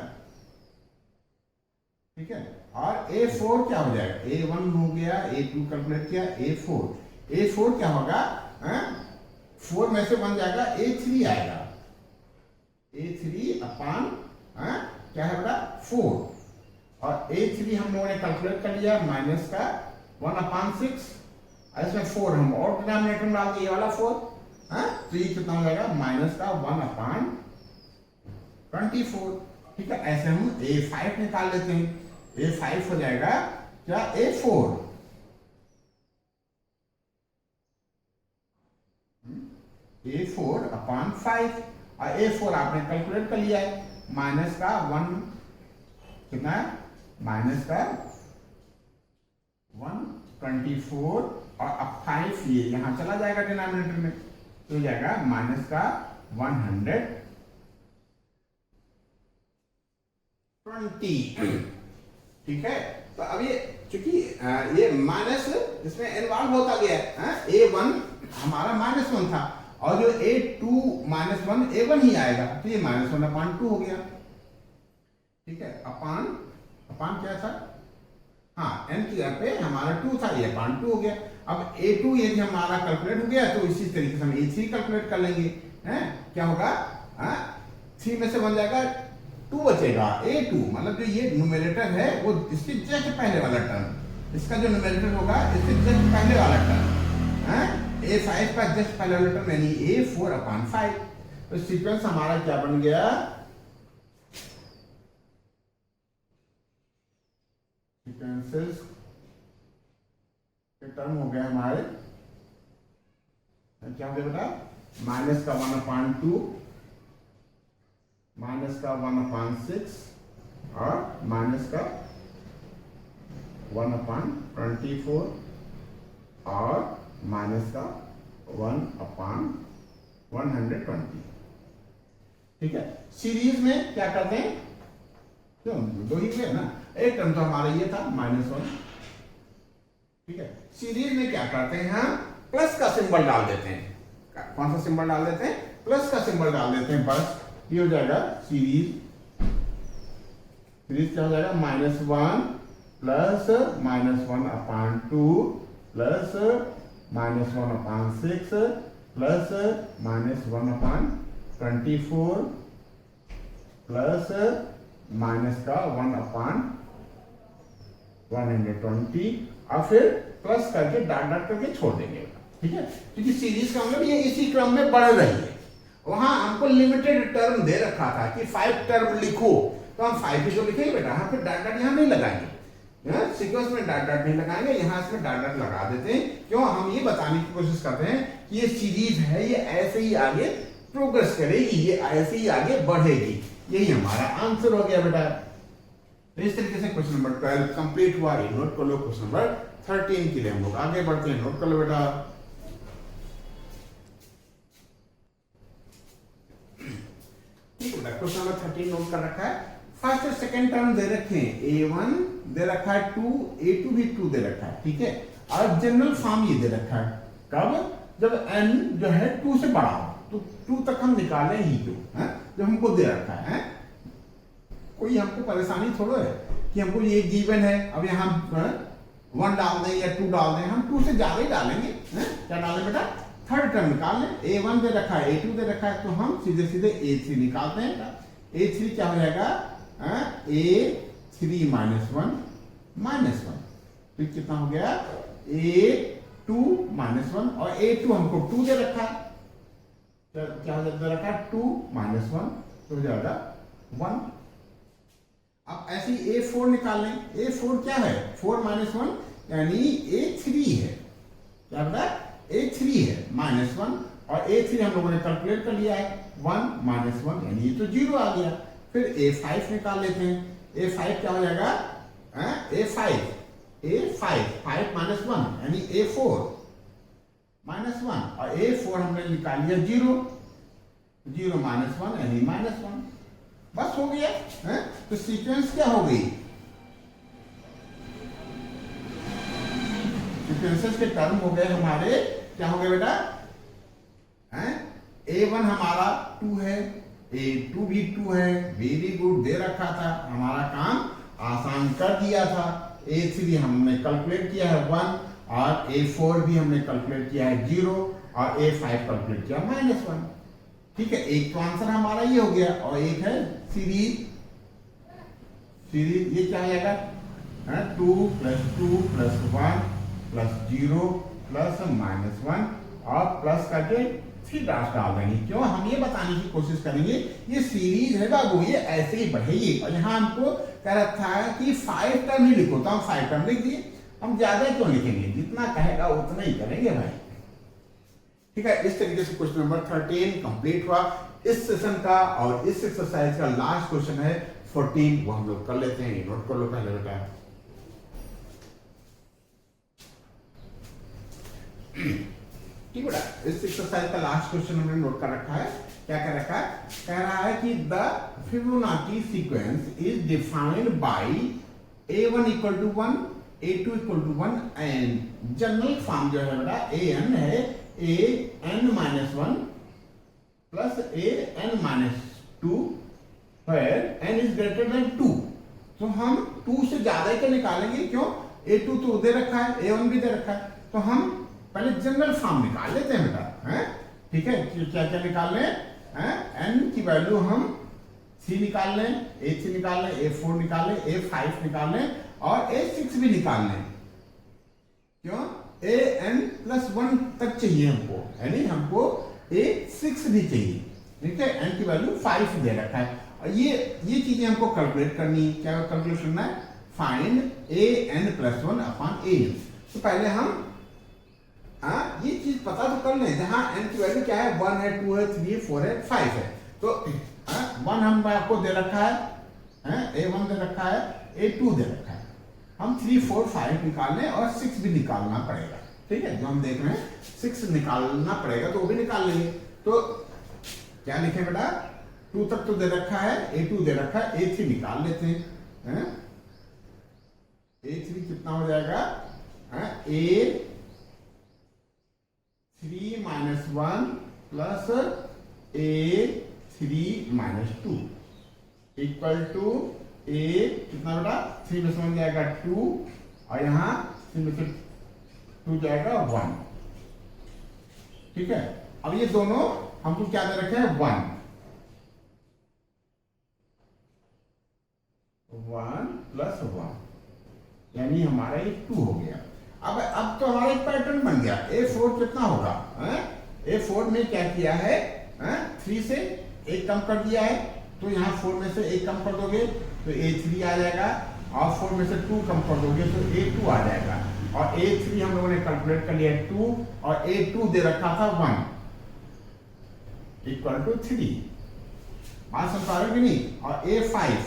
ठीक है, और A4 क्या हो जाएगा? A1 हो गया, A2 कैलकुलेट किया, A4 क्या होगा? 4 में से 1 जाएगा, A3 आएगा। A3 अपान क्या है बेटा? 4। और A3 हम लोगों ने कैलकुलेट कर लिया, माइनस का 1 अपान 6, इसमें 4 हम और डिनोमिनेटर में डाल दिए, ये वाला 4। तो ये कितना हो जाएगा? माइनस का 1 अपान 24। ठीक है, ऐसे हम A5 निकाल लेते हैं। A5 हो जाएगा क्या? A4 A4 अपान 5, और A4 आपने कैलकुलेट कर लिया है, माइनस का 1 कितना है? माइनस का 124 और अब 5 ये यहाँ चला जाएगा डिनोमिनेटर में, तो हो जाएगा माइनस का 120। ठीक है, तो अब ये चूंकि ये माइनस इसमें इन्वॉल्व होता गया है, A1 हमारा -1 था और जो A2 -1 A1 ही आएगा, तो ये -1/2 हो गया। ठीक है, अपान क्या था, हाँ n की जगह पे हमारा 2 था, ये अपान 2 हो गया। अब A2 यदि हमारा कैलकुलेट हो गया तो इसी तरीके से हम A3 कैलकुलेट कर लेंगे, हैं क्या होगा, 3 में से बन जाएगा 2 बचेगा, A2 मतलब जो ये न्यूमरेटर है वो इसके जस्ट पहले वाला टर्म, इसका जो न्यूमरेटर होगा इसके जस्ट पहले वाला टर्म, हैं A5 का जस्ट पहले वाला टर्म यानी A4/5। तो सीक्वेंस हमारा क्या बन गया, सीक्वेंसेस के टर्म हो गए हमारे क्या हो गया बेटा, माइनस का 1/2, माइनस का 1/6 और माइनस का 1/24 और माइनस का 1/120। ठीक है, सीरीज में क्या करते हैं, क्यों दो ही हुए ना, एक टर्म तो हमारा ये था -1। ठीक है, सीरीज में क्या करते हैं, हम प्लस का सिंबल डाल देते हैं। कौन सा सिंबल डाल देते हैं, प्लस का सिंबल डाल देते हैं, बस ये हो जाएगा सीरीज। सीरीज क्या हो जाएगा, -1 plus -1/2 plus -1/6 plus -1/24 plus minus का 1/120 और फिर प्लस करके डाट डाट करके छोड़ देंगे। ठीक है, क्योंकि सीरीज का मतलब ये इसी क्रम में बढ़ रही है। वहां हमको लिमिटेड टर्म दे रखा था कि 5 टर्म लिखो, तो हम 5 ही तो लिखेंगे बेटा, हाँ फिर डाट डाट यहाँ नहीं लगाएंगे, सीक्वेंस में डाट डाट नहीं लगाएंगे, यहाँ इसमें डाट डाट लगा देते हैं। क्यों, हम ये बताने की कोशिश करते हैं कि ये सीरीज है, ये ऐसे ही आगे प्रोग्रेस करेगी, ये ऐसे ही आगे बढ़ेगी। यही हमारा आंसर हो गया बेटा। तो इस तरीके से क्वेश्चन नंबर 12 कंप्लीट हुआ। ये नोट कर लो। क्वेश्चन नंबर 13 के लिए हम लोग आगे बढ़ते हैं, नोट कर लो बेटा। ठीक है, क्वेश्चन नंबर 13 नोट कर रखा है। फर्स्ट और सेकंड टर्म दे रखे हैं, A1 दे रखा है 2, A2 भी 2 दे रखा है। ठीक है, और जनरल फॉर्म ये दे रखा है, कब, जब n जो है 2 से बड़ा हो, तो 2 तक हम निकाले ही क्यों, जब हमको दे रखा है। कोई हमको परेशानी थोड़ा है कि हमको ये गिवन है, अब यहाँ 1 डाल दें या 2 डाल दें, हम 2 से ज्यादा ही डालेंगे। क्या डालें बेटा, थर्ड टर्म निकाल लें। A1 दे रखा है, A2 दे रखा है, तो हम सीधे सीधे A3 निकालते हैं। A3 क्या हो जाएगा, A3 -1 फिर कितना हो गया, A2 -1 और A2 हमको 2 दे रखा है, क्या हो जाता रखा 2 -1 तो हो जाएगा 1। अब ऐसे A4 निकाल लें। A4 क्या है, 4 -1 यानी A3 है, क्या बेटा A3 है -1 और A3 हम लोगों ने कैलकुलेट कर लिया है 1 -1 यानी ये तो 0 आ गया। फिर A5 निकाल लेते हैं। A5 क्या हो जाएगा, A5 5 -1 यानी A4 -1 और A4 हमने निकाल लिया 0 -1 यानी -1, बस हो गया है। तो सीक्वेंस क्या हो गई, सीक्वेंसेस के टर्म हो गए हमारे, क्या हो गए बेटा, A1 हमारा 2 है, A2 भी 2 है, वेरी गुड, दे रखा था, हमारा काम आसान कर दिया था। A3 हमने कैलकुलेट किया है 1 और A4 भी हमने कैलकुलेट किया है 0 और A5 कैलकुलेट किया -1। ठीक है, एक तो आंसर हमारा ये हो गया और एक है सीरीज। सीरीज ये क्या हो जाएगा, 2 + 2 + 1 + 0 + -1 और प्लस करके 3 डाल देंगे। क्यों, हम ये बताने की कोशिश करेंगे ये सीरीज है बाबू, ये ऐसे ही बढ़ेगी। और यहाँ हमको कह रखा है कि 5 टर्म ही लिखो, तो हम 5 टर्म लिख दिए। हम ज्यादा क्यों लिखेंगे, जितना कहेगा उतना ही करेंगे भाई। ठीक है, इस तरीके से क्वेश्चन नंबर 13 कंप्लीट हुआ इस सेशन का। और इस एक्सरसाइज का लास्ट क्वेश्चन है 14, वो हम लोग कर लेते हैं। नोट कर लो पहले बेटा। ठीक बेटा, इस एक्सरसाइज का लास्ट क्वेश्चन हमने नोट कर रखा है। क्या कर रखा है? कह रहा है कि the Fibonacci sequence is defined by a1 equal to 1, a2 equal to 1 and general form जो है बेटा an है an-1 plus an-2 where n is greater than 2। तो हम 2 से ज्यादा क्या निकालेंगे, क्यों? a2 तो दे रखा है, a1 भी दे रखा है, तो हम पहले जनरल फॉर्म निकाल लेते हैं बेटा, हैं? ठीक है, क्या क्या निकाल लें? n की वैल्यू हम c निकाल लें, a3 निकाल लें, a4 निकाल लें, a5 निकाल लें और a6 भी निकाल लें। क्यों? an+1 तक चाहिए हमको, यानी हमको a6 भी चाहिए। ठीक है, n की वैल्यू 5 दे रखा है और ये चीजें हमको कैलकुलेट करनी है। क्या कैलकुलेट करना है? Find an+1 upon an। तो पहले हम ये चीज पता तो कर लें, जहां n की वैल्यू क्या है, 1 है, 2 है, 3 है, 4 है, 5 है। तो 1 हम आपको दे रखा है, a1 दे रखा है, a2 दे रखा है। हम 3, 4, 5 निकाल लें और 6 भी निकालना पड़ेगा। ठीक है, जो हम देख रहे हैं 6 निकालना पड़ेगा, तो वो भी निकाल लेंगे। तो क्या लिखे बेटा? 2 तक तो दे रखा है, a2 दे रखा है, a3 निकाल लेते हैं। a3 कितना हो जाएगा? a3 -1 plus a3 -2 equal to a कितना बेटा? 3 में से 1 जाएगा 2 और यहाँ 3 में से 2 जाएगा 1। ठीक है, अब ये दोनों हमको क्या दे रखे हैं? 1 प्लस 1, यानी हमारा ये 2 हो गया। अब तो हमारा एक पैटर्न बन गया। a4 कितना होगा? a4 में क्या किया है? 3 से 1 कम कर दिया है, तो यहाँ 4 में से 1 कम कर दोगे तो a3 आ जाएगा और 4 में से 2 कम कर दोगे तो a2 आ जाएगा। और a3 हम लोगों ने कैलकुलेट कर लिया 2 और a2 दे रखा था 1 इक्वल टू 3। बात समझ पा रहे हो कि नहीं? और a5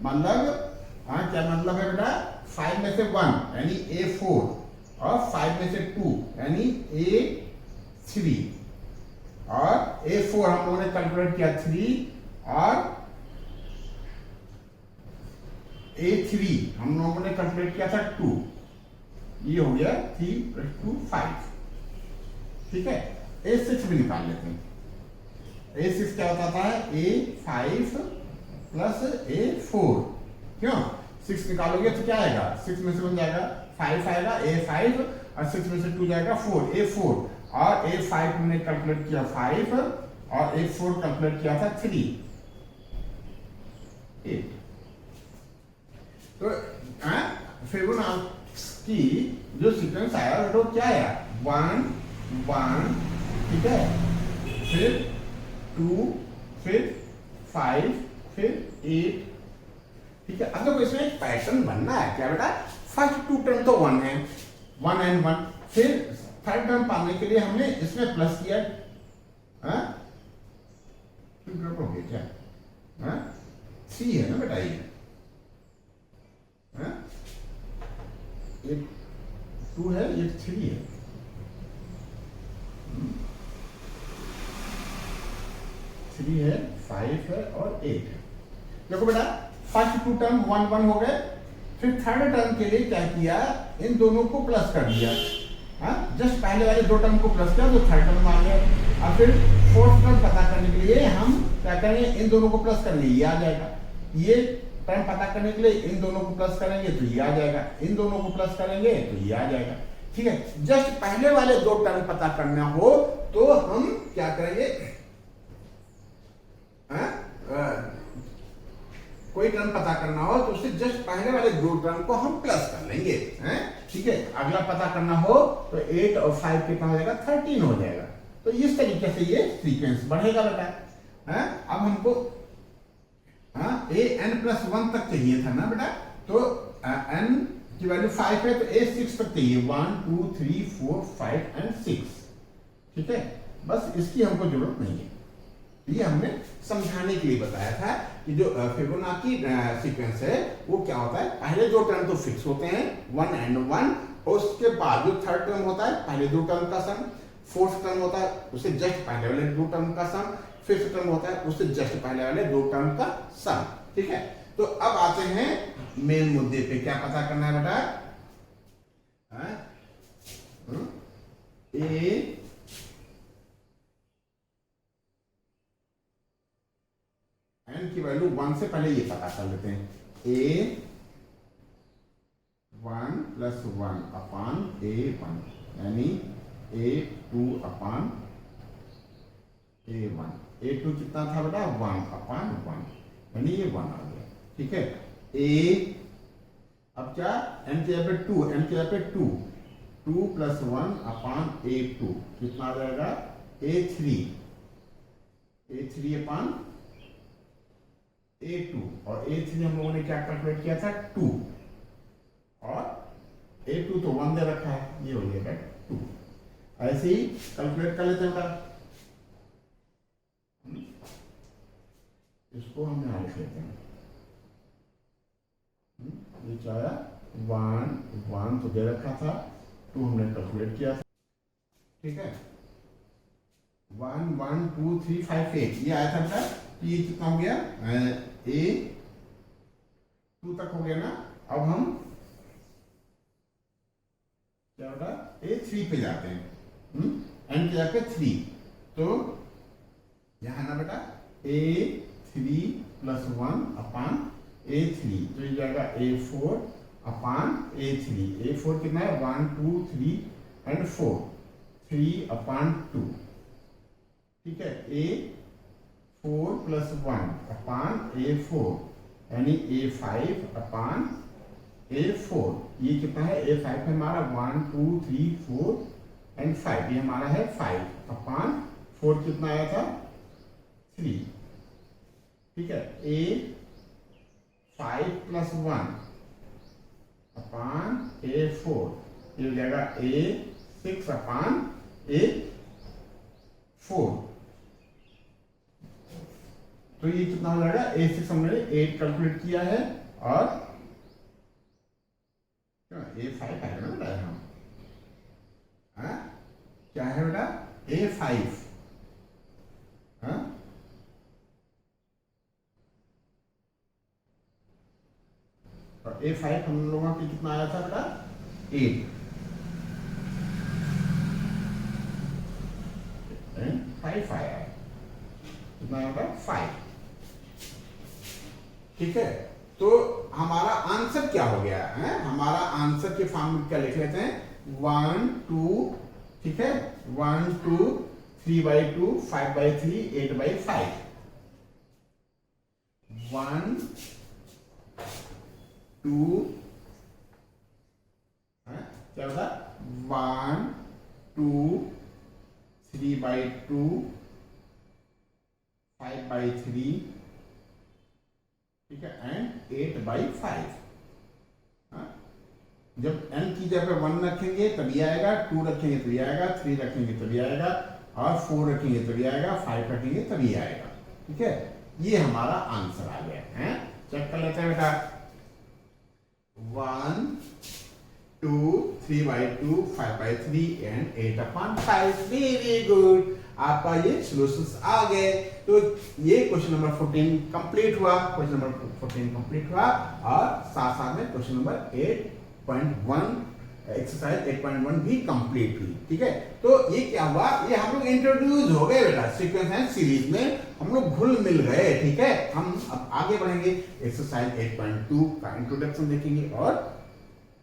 मतलब क्या मतलब है बेटा? 5 में से 1 यानी a4 और 5 में से 2 यानी a3 और a4 हम लोगों ने कैलकुलेट किया 3 और a3 हम लोगों ने कैलकुलेट किया था 2। ये हो गया 3 + 2 5। ठीक है, a6 भी निकाल लेते हैं। a6 क्या होता है? a5 plus a4। क्यों? 6 निकालोगे तो क्या आएगा? 6 में से 1 जाएगा 5 आएगा, a5 और 6 में से 2 जाएगा 4, a4 और a5 हमने कैलकुलेट किया 5 और a4 कैलकुलेट किया था 3, 8। तो फिबोनाची जो सीक्वेंस आया वो क्या आया? 1 1, ठीक है, फिर 2, फिर 5, फिर 8। ठीक है, अब देखो इसमें एक पैटर्न बनना है। क्या बेटा? फर्स्ट 2 टर्म तो 1 है, 1 and 1, फिर थर्ड टर्म पाने के लिए हमने इसमें प्लस किया। 2 टर्म हो गया क्या? 3 है ना बेटा, ये 2 है, ये 3 है। 3 है, 5 है और 8 है। देखो बेटा, फर्स्ट 2 टर्म 1 1 हो गए, फिर थर्ड टर्म के लिए क्या किया? इन दोनों को प्लस कर दिया। जस्ट पहले वाले 2 टर्म को प्लस किया तो थर्ड टर्म आ गया। और फिर फोर्थ टर्म पता करने के लिए हम क्या करेंगे? इन दोनों को प्लस करेंगे, ये आ जाएगा। ये टर्म पता करने के लिए इन दोनों को प्लस करेंगे तो ये आ जाएगा, इन दोनों को प्लस करेंगे तो ये आ जाएगा। ठीक है, जस्ट पहले वाले 2 टर्म पता करना हो तो हम क्या करेंगे? कोई टर्म पता करना हो तो उससे जस्ट पहले वाले 2 टर्म को हम प्लस कर लेंगे। ठीक है, अगला पता करना हो तो 8 और 5 कितना हो जाएगा? 13 हो जाएगा। तो इस तरीके से ये सीक्वेंस बढ़ेगा बेटा। अब हमको an+1 तक चाहिए था ना बेटा, तो n की वैल्यू 5 है तो a6 तक चाहिए, 1 2 3 4 5 and 6। ठीक है, बस इसकी हमको जरूरत नहीं है। ये हमने समझाने के लिए बताया था कि जो फिबोनाची सीक्वेंस है वो क्या होता है? पहले 2 टर्म तो फिक्स होते हैं 1 and 1 और उसके बाद जो थर्ड टर्म होता है पहले दो टर्म का सम, फोर्थ टर्म होता है उससे जस्ट पहले वाले दो टर्म का सम, फिफ्थ टर्म होता है उससे जस्ट पहले वाले दो टर्म का सम। ठीक है, तो अब आते हैं मेन मुद्दे पे। क्या पता करना है बेटा? ए एन की वैल्यू 1 से पहले ये पता कर लेते हैं। ए 1 प्लस 1 अपान A1 यानी A2 अपान A1। A2 कितना था बेटा? 1 अपान 1 यानी ये 1 आ गया। ठीक है, ए अब क्या? एन के यहाँ पे 2, एन के यहाँ पे 2 प्लस 1 अपान A2 कितना आ जाएगा? A3 अपान A2 और A3 हम लोगों ने क्या कैलकुलेट किया था? 2 और A2 तो 1 दे रखा है, ये हो गया 2। ऐसे ही कैलकुलेट कर लेते हैं। इसको हम यहां लिख लेते हैं। ये क्या आया? 1 तो दे रखा था, 2 हमने कैलकुलेट किया था। ठीक है, 1 1 2 3 5 8 ये आया था बेटा। ये कितना हो गया? A2 तक हो गया ना। अब हम क्या होगा? A3 पे जाते हैं। एन के जाके 3 तो यहां ना बेटा A3 प्लस 1 अपान A3 तो ये जाएगा A4 अपान A3। A4 कितना है? 1 2 3 एंड 4, 3 अपान 2। ठीक है, A4 प्लस 1 अपान A4 यानी A5 अपान A4। ये कितना है? A5 है हमारा 1 2 3 4 एंड 5, ये हमारा है 5 अपान 4 कितना आया था? 3। ठीक है, A5 प्लस 1 अपान A4 ये हो जाएगा A6 अपान A4। तो ये कितना हो जाएगा? A6 हमने 8 कैलकुलेट किया है और A5 है ना बेटा? हम क्या है बेटा? A5 और A5 हम लोगों का कितना आया था बेटा? 8 5 आया, कितना आया बेटा? 5। ठीक है, तो हमारा आंसर क्या हो गया है? हमारा आंसर के फॉर्म में क्या लिख लेते हैं? 1 2, ठीक है, 1 2 3/2 5/3 8/5। 1 2 क्या होता? 1 2 3/2 5/3, ठीक है, एंड 8/5। जब n की जगह पे 1 रखेंगे तभी आएगा, 2 रखेंगे तभी आएगा, 3 रखेंगे तभी आएगा, और 4 रखेंगे तभी आएगा, 5 रखेंगे तभी आएगा। ठीक है, ये हमारा आंसर आ गया है। चेक कर लेते हैं बेटा। 1 2 3/2 5/3 एंड 8/5। वेरी गुड, आपका ये सॉल्यूशंस आ गए। तो ये क्वेश्चन नंबर 14 कंप्लीट हुआ, क्वेश्चन नंबर 14 कंप्लीट हुआ, और साथ साथ में क्वेश्चन नंबर 8.1 एक्सरसाइज 8.1 भी कंप्लीट हुई। ठीक है, तो ये क्या हुआ? ये हम लोग इंट्रोड्यूस हो गए बेटा सीक्वेंस एंड सीरीज में, हम लोग घुल मिल गए। ठीक है, हम अब आगे बढ़ेंगे, एक्सरसाइज 8.2 का इंट्रोडक्शन देखेंगे और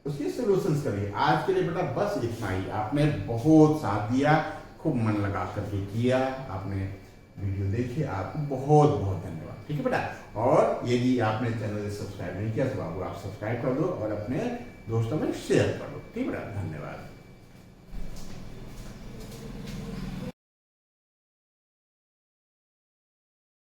उसके सॉल्यूशंस करेंगे। आज के लिए बेटा बस इतना ही। आपने बहुत साथ दिया, खूब मन लगा करके किया, आपने वीडियो देखी, आपको बहुत बहुत धन्यवाद। ठीक है बेटा, और यदि आपने चैनल सब्सक्राइब नहीं किया तो बाबू आप सब्सक्राइब कर दो और अपने दोस्तों में शेयर कर दो। ठीक है बेटा, धन्यवाद।